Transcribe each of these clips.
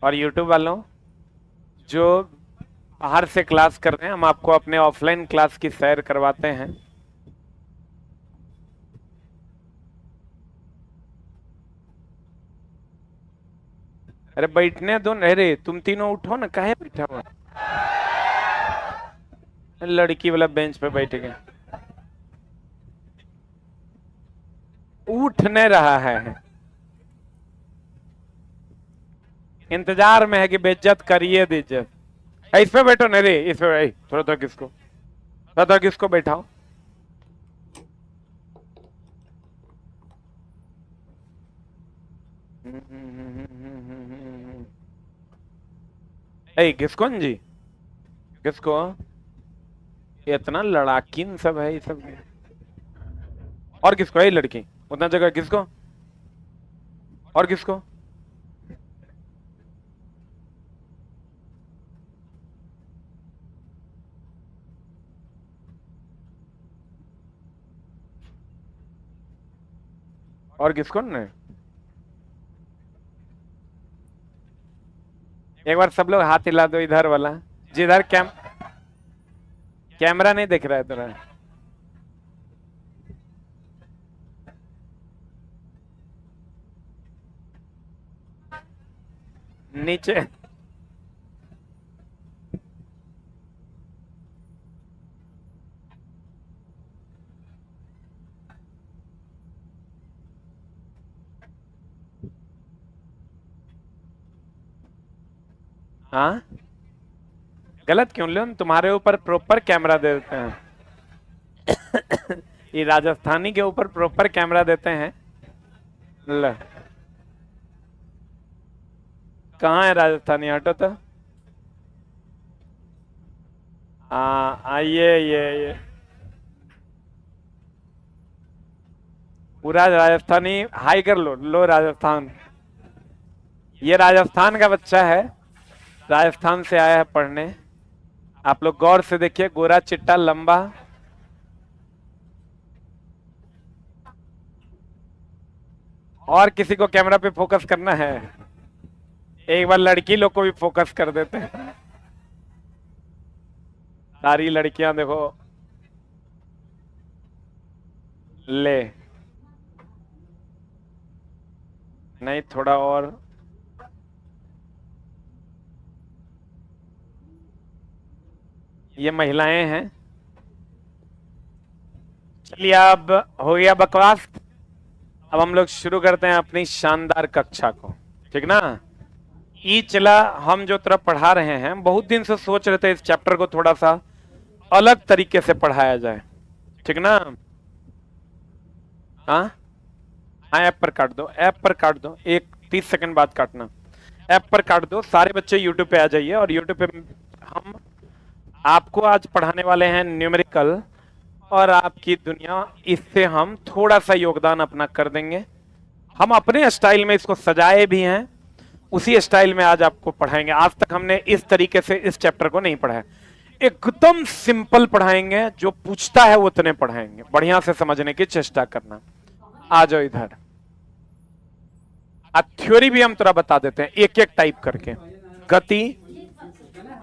और यूट्यूब वालों जो बाहर से क्लास कर रहे हैं, हम आपको अपने ऑफलाइन क्लास की सैर करवाते हैं। अरे बैठने दो न, अरे तुम तीनों उठो ना, काहे बैठा हुआ? लड़की वाला बेंच पे बैठ गए। उठ नहीं रहा है, इंतजार में है कि बेइज्जत करिए दीजिए। इस पे बैठो ना रे, इस पे थोड़ा थोड़ा किसको, थोड़ा थोड़ा किसको बैठाओ। किसको जी, किसको? इतना लड़ाकिन सब है ये सब। और किसको है लड़की? उतना जगह किसको? और किसको? और किसको ने? एक बार सब लोग हाथ हिला दो, इधर वाला जिधर कैमरा नहीं दिख रहा है तुरा। नीचे। हाँ, गलत क्यों लो, तुम्हारे ऊपर प्रॉपर कैमरा दे देते हैं। ये राजस्थानी के ऊपर प्रॉपर कैमरा देते हैं। ल कहाँ है राजस्थानी, हटो तो। ये पूरा राजस्थानी हाई कर लो, लो राजस्थान। ये राजस्थान का बच्चा है, राजस्थान से आया है पढ़ने। आप लोग गौर से देखिए, गोरा चिट्टा लंबा। और किसी को कैमरा पे फोकस करना है? एक बार लड़की लोग को भी फोकस कर देते हैं। सारी लड़कियां देखो। ले, नहीं थोड़ा और। ये महिलाएं हैं। चलिए, अब हो गया बकवास। अब हम लोग शुरू करते हैं अपनी शानदार कक्षा को, ठीक ना? ई चला, हम जो तरफ पढ़ा रहे हैं, बहुत दिन से सोच रहे थे इस चैप्टर को थोड़ा सा अलग तरीके से पढ़ाया जाए, ठीक ना? हाँ हाँ, ऐप पर काट दो, ऐप पर काट दो, एक 30 सेकंड बाद काटना। ऐप पर काट दो, सारे बच्चे यूट्यूब पे आ जाइए। और यूट्यूब पे हम आपको आज पढ़ाने वाले हैं न्यूमेरिकल और आपकी दुनिया। इससे हम थोड़ा सा योगदान अपना कर देंगे। हम अपने स्टाइल में इसको सजाए भी हैं, उसी स्टाइल में आज आपको पढ़ाएंगे। आज तक हमने इस तरीके से इस चैप्टर को नहीं पढ़ाया। एकदम सिंपल पढ़ाएंगे, जो पूछता है उतने पढ़ाएंगे। बढ़िया से समझने की चेष्टा करना। आ जाओ इधर। थ्योरी भी हम थोड़ा बता देते हैं एक एक टाइप करके। गति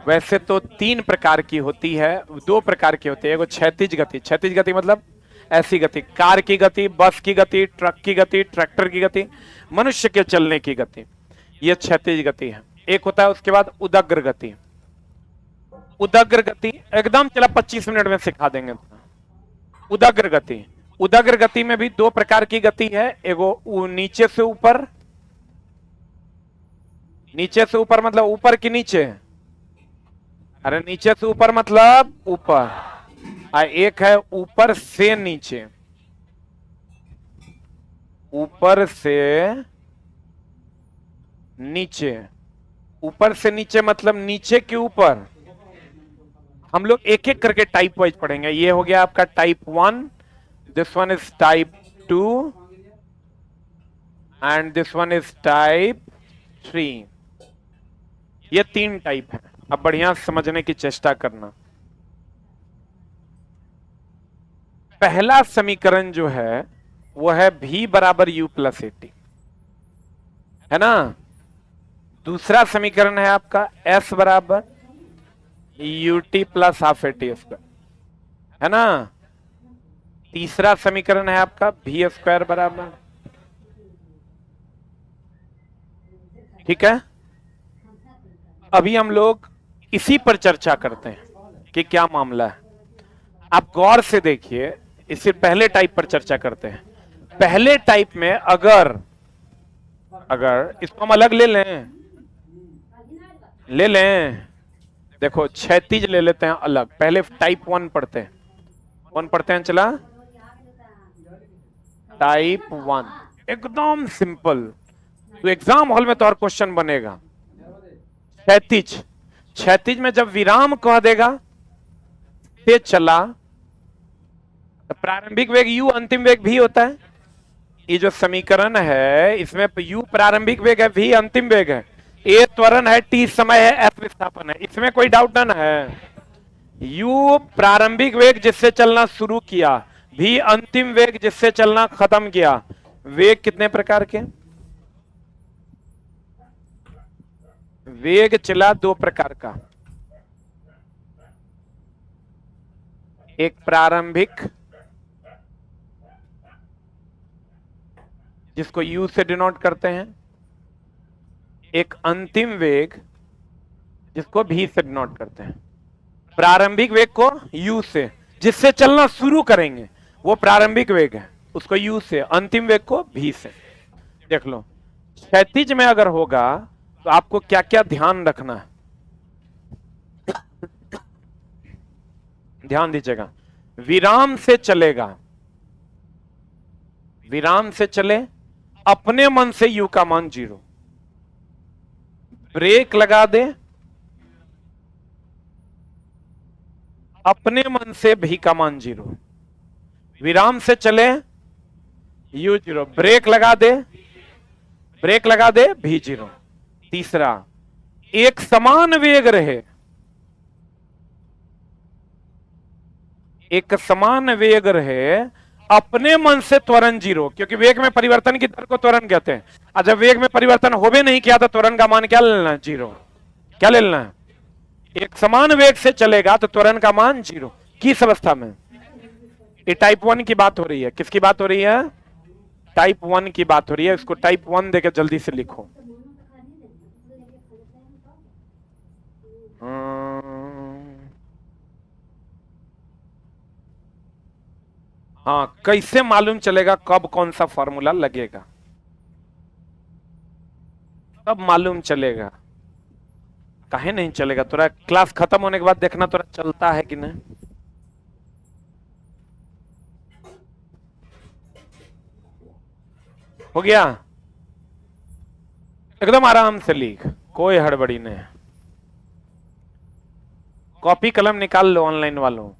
वैसे तो 3 प्रकार की होती है, 2 प्रकार की होती है। एगो क्षैतिज गति, क्षैतिज गति मतलब ऐसी गति, कार की गति, बस की गति, ट्रक की गति, ट्रैक्टर की गति, मनुष्य के चलने की गति, ये क्षैतिज गति है। एक होता है उसके बाद उदग्र गति। उदग्र गति एकदम चला 25 मिनट में सिखा देंगे। उदग्र गति, उदग्र गति में भी 2 प्रकार की गति है। एगो नीचे से ऊपर, नीचे से ऊपर मतलब ऊपर की नीचे। अरे नीचे से ऊपर मतलब ऊपर। एक है ऊपर से नीचे, ऊपर से नीचे। ऊपर से नीचे मतलब नीचे के ऊपर। हम लोग एक एक करके टाइप वाइज पढ़ेंगे। ये हो गया आपका type 1, this one is type 2 and this one is type 3। ये 3 टाइप है। अब बढ़िया समझने की चेष्टा करना। पहला समीकरण जो है वो है v बराबर u प्लस 80, है ना? दूसरा समीकरण है आपका s बराबर ut plus half A T square, है ना। तीसरा समीकरण है आपका v स्क्वायर बराबर, ठीक है। अभी हम लोग इसी पर चर्चा करते हैं कि क्या मामला है। आप गौर से देखिए, इससे पहले टाइप पर चर्चा करते हैं। पहले टाइप में अगर इसको हम अलग ले लें, देखो क्षैतिज ले लेते हैं अलग। पहले टाइप 1 पढ़ते हैं, चला टाइप 1 एकदम सिंपल। तो एग्जाम हॉल में तो और क्वेश्चन बनेगा। क्षैतिज में जब विराम कह देगा ते चला, तो प्रारंभिक वेग u, अंतिम वेग v होता है। ये जो समीकरण है इसमें u प्रारंभिक वेग है, v अंतिम वेग है, a त्वरण है, t समय है, f विस्थापन है। इसमें कोई डाउट ना है। u प्रारंभिक वेग जिससे चलना शुरू किया, v अंतिम वेग जिससे चलना खत्म किया। वेग कितने प्रकार के? वेग चला दो प्रकार का, एक प्रारंभिक जिसको u से डिनोट करते हैं, एक अंतिम वेग जिसको v से डिनोट करते हैं। प्रारंभिक वेग को u से, जिससे चलना शुरू करेंगे वो प्रारंभिक वेग है, उसको u से, अंतिम वेग को v से। देख लो क्षैतिज में अगर होगा तो आपको क्या क्या ध्यान रखना है, ध्यान दीजिएगा। विराम से चलेगा, विराम से चले, अपने मन से u का मान 0, ब्रेक लगा दे, अपने मन से v का मान 0, विराम से चले u 0, ब्रेक लगा दे v 0। तीसरा, एक समान वेग रहे, एक समान वेग रहे, अपने मन से त्वरण 0, क्योंकि वेग में परिवर्तन की दर को त्वरण कहते हैं। और जब वेग में परिवर्तन होवे नहीं किया तो त्वरण का मान क्या लेना है? 0। क्या ले लेना है? एक समान वेग से चलेगा तो त्वरण का मान 0। किस अवस्था में? ये टाइप 1 की बात हो रही है। किसकी बात हो रही है? टाइप 1 की बात हो रही है। इसको टाइप 1 देकर जल्दी से लिखो। हाँ, कैसे मालूम चलेगा कब कौन सा फॉर्मूला लगेगा? कब मालूम चलेगा? काहे नहीं चलेगा? तोरा क्लास खत्म होने के बाद देखना तोरा चलता है कि नहीं। हो गया? एकदम आराम से लिख, कोई हड़बड़ी नहीं। कॉपी कलम निकाल लो ऑनलाइन वालों।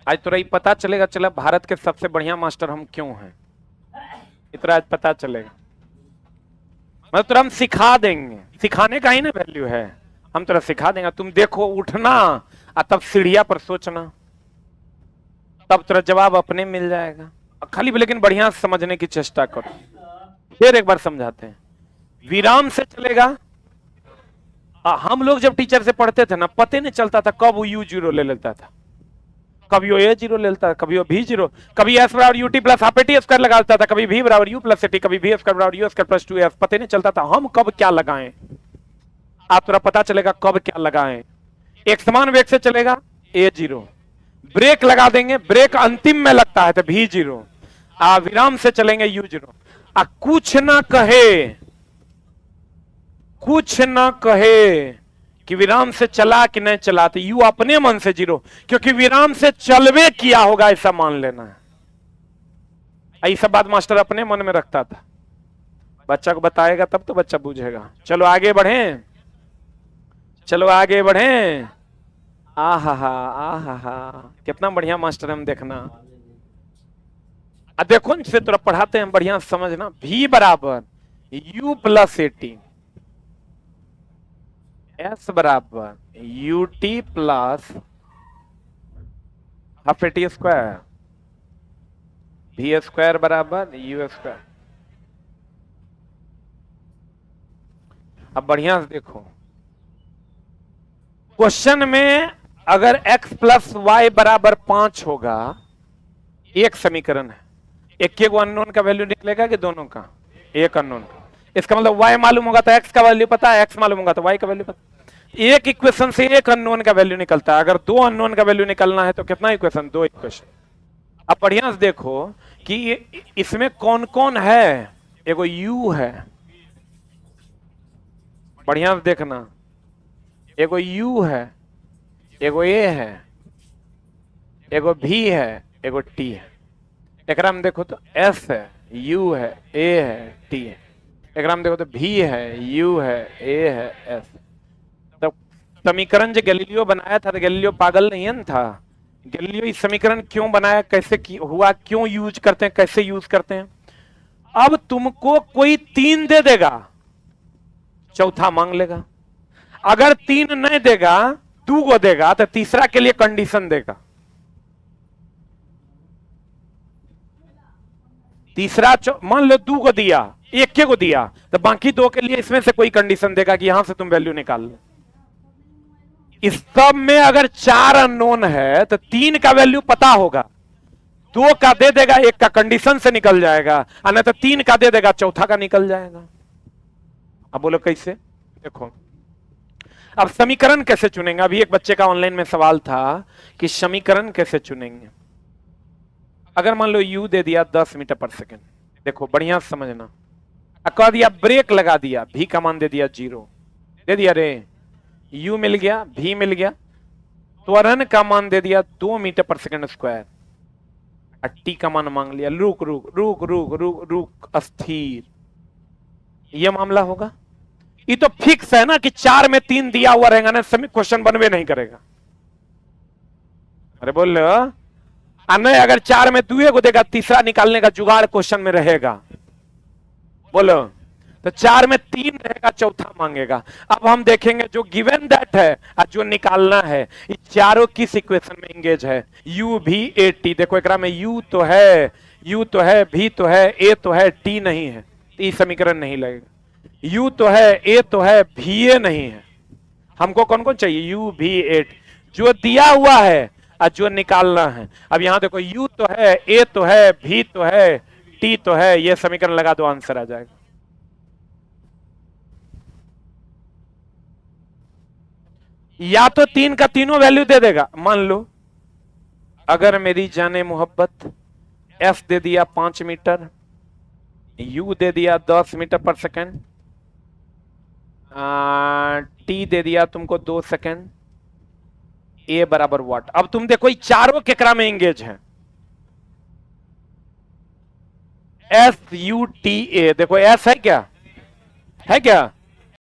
आज तोरा पता चलेगा, चला भारत के सबसे बढ़िया मास्टर हम क्यों हैं, इतना आज पता चलेगा। मतलब तोरा हम सिखा देंगे, सिखाने का ही ना वैल्यू है। हम तोरा सिखा देंगे, तुम देखो उठना और तब सीढ़िया पर सोचना, तब तोरा जवाब अपने मिल जाएगा। खाली लेकिन बढ़िया समझने की चेष्टा करो। फिर एक बार समझाते हैं। विराम से चलेगा। हम लोग जब टीचर से पढ़ते थे ना, पता नहीं चलता था कब वो u0 ले लेता था, कभी वो a0 ले लेता था, कभी वो v0, कभी s बराबर ut plus half T square लगा देता था, कभी v बराबर u प्लस टी, कभी v स्क्वायर बराबर u स्क्वायर प्लस 2s। पता नहीं चलता था हम कब क्या लगाएं। आप थोड़ा पता चलेगा कब क्या लगाएं। एक समान वेग से चलेगा a0, ब्रेक लगा देंगे, ब्रेक अंतिम में लगता है तो v0, विराम से चलेंगे u0। कुछ ना कहे कि विराम से चला कि नहीं चला, तो u अपने मन से 0, क्योंकि विराम से चलवे किया होगा ऐसा मान लेना है। ऐसा बात मास्टर अपने मन में रखता था, बच्चा को बताएगा तब तो बच्चा बूझेगा। चलो आगे बढ़ें, चलो आगे बढ़ें। आहा कितना बढ़िया मास्टर हम देखना। देखो इसे थोड़ा पढ़ाते हैं, बढ़िया समझना। v बराबर u प्लस 18, एस बराबर U T plus half A T square, भी स्क्वायर बराबर यू स्क्वायर। अब बढ़िया से देखो, क्वेश्चन में अगर x प्लस वाई बराबर 5 होगा, एक समीकरण है, एक को अननोन का वैल्यू निकलेगा कि दोनों का? एक अननोन का। इसका मतलब y मालूम होगा तो x का वैल्यू पता है, x मालूम होगा तो y का वैल्यू पता। एक इक्वेशन से एक अननोन का वैल्यू निकलता है। अगर दो अननोन का वैल्यू निकलना है तो कितना इक्वेशन? दो इक्वेशन। अब बढ़िया से देखो कि इसमें कौन कौन है। एगो u है, बढ़िया से देखना, एगो u है, एगो a है, एगो v है, एगो t है। एकरा में देखो तो s है, u है, a है, t है। एकरा में देखो तो v है, u है, a है, s। तो समीकरण जो गैलीलियो बनाया था, तो गैलीलियो पागल नहीं है ना था। गैलीलियो इस समीकरण क्यों बनाया, कैसे हुआ, क्यों यूज करते हैं, कैसे यूज करते हैं। अब तुमको कोई 3 दे देगा, चौथा मांग लेगा। अगर 3 नहीं देगा, 2 को देगा, तो तीसरा के लिए कंडीशन देगा। तीसरा मान लो 2 को दिया, एक को दिया, तो बाकी 2 के लिए इसमें से कोई कंडीशन देगा कि यहां से तुम वैल्यू निकाल लो। इस सब में अगर 4 अननोन है तो 3 का वैल्यू पता होगा, 2 का दे देगा, एक का कंडीशन से निकल जाएगा, और नहीं तो 3 का दे देगा, चौथा का निकल जाएगा। अब बोलो कैसे? देखो, अब समीकरण कैसे चुनेंगे? अभी एक बच्चे का ऑनलाइन में सवाल था कि समीकरण कैसे चुनेंगे। अगर मान लो u दे दिया 10 मीटर पर सेकेंड, देखो बढ़िया समझना, कह दिया ब्रेक लगा दिया, v का मान दे दिया 0, दे दिया रे, u मिल गया, v मिल गया, त्वरण का मान दे दिया 2 मीटर पर सेकेंड स्क्वायर, t का मान मांग लिया, रुक रुक रुक रुक रुक रुक अस्थिर। यह मामला होगा। ये तो फिक्स है ना कि 4 में 3 दिया हुआ रहेगा ना, समय क्वेश्चन बनवे नहीं करेगा। अरे बोल नहीं, अगर 4 में 2 को देगा, तीसरा निकालने का जुगाड़ क्वेश्चन में रहेगा। बोलो, तो 4 में 3 रहेगा, चौथा मांगेगा। अब हम देखेंगे जो गिवन दैट है और जो निकालना है, ये चारों किस इक्वेशन में एंगेज है? u v a t। देखो एकरा में u तो है, v तो है, a तो है, t नहीं है, तो ये समीकरण नहीं लगेगा। u तो है, a तो है, v a नहीं है। हमको कौन कौन चाहिए? u v a t, जो दिया हुआ है और जो निकालना है। अब यहां देखो, u तो है, a तो है, v तो है, t तो है, ये समीकरण लगा दो, आंसर आ जाएगा। या तो 3 का तीनों वैल्यू दे देगा। मान लो अगर मेरी जाने मोहब्बत f दे दिया 5 मीटर, u दे दिया 10 मीटर पर सेकेंड, t दे दिया तुमको 2 सेकेंड, a बराबर वाट। अब तुम देखो ये चारों केकरा में एंगेज है? s u t a। देखो s है क्या? है क्या?